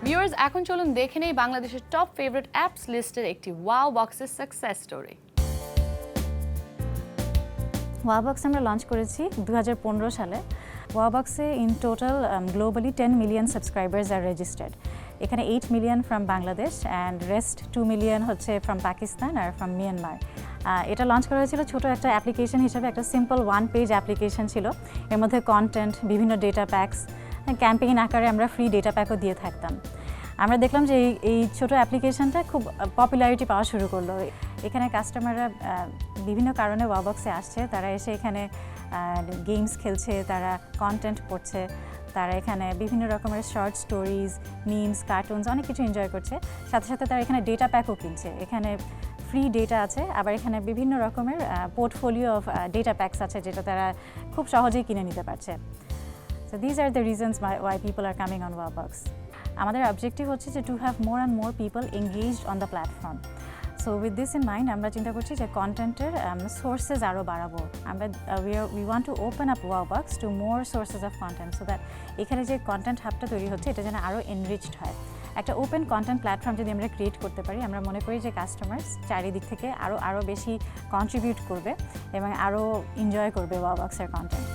Viewers, এখন চলুন দেখে নেই বাংলাদেশের টপ ফেভারিট অ্যাপস লিস্টের একটি WowBox's সাকসেস স্টোরি। WowBox আমরা লঞ্চ করেছি 2015 সালে। WowBoxে in total globally 10 million subscribers আর রেজিস্টার্ড। এখানে 8 million from Bangladesh and rest 2 million হচ্ছে ফ্রম পাকিস্তান আর ফ্রম মিয়ানমার। এটা লঞ্চ করা হয়েছিল ছোট একটা অ্যাপ্লিকেশন হিসেবে, একটা সিম্পল 1 পেজ অ্যাপ্লিকেশন ছিল। এর মধ্যে কন্টেন্ট, বিভিন্ন ডেটা প্যাকস, ক্যাম্পেইন আকারে আমরা ফ্রি ডেটা প্যাকও দিয়ে থাকতাম। আমরা দেখলাম যে এই ছোট অ্যাপ্লিকেশনটা খুব পপুলারিটি পাওয়া শুরু করলো। এখানে কাস্টমাররা বিভিন্ন কারণে WowBoxে আসছে, তারা এসে এখানে গেমস খেলছে, তারা কন্টেন্ট পড়ছে, তারা এখানে বিভিন্ন রকমের শর্ট স্টোরিজ, মিমস, কার্টুনস অনেক কিছু এনজয় করছে। সাথে সাথে তারা এখানে ডেটা প্যাকও কিনছে। এখানে ফ্রি ডেটা আছে, আবার এখানে বিভিন্ন রকমের পোর্টফোলিও অফ ডেটা প্যাকস আছে যেটা তারা খুব সহজেই কিনে নিতে পারছে। So these are the reasons why people are coming on WowBox. আমাদের অবজেক্টিভ হচ্ছে যে to have more and more people engaged on the platform. So with this in mind আমরা চিন্তা করছি যে কন্টেন্টের সোর্সেস আরও বাড়াবো। আমরা we want to open up WowBox to more sources of content, so that এখানে যে কন্টেন্ট হাবটা তৈরি হচ্ছে এটা যেন আরও এনরিচড হয়। একটা ওপেন কন্টেন্ট প্ল্যাটফর্ম যদি আমরা ক্রিয়েট করতে পারি, আমরা মনে করি যে কাস্টমার্স চারিদিক থেকে আরও বেশি কন্ট্রিবিউট করবে এবং আরও এনজয় করবে WowBoxের কন্টেন্ট।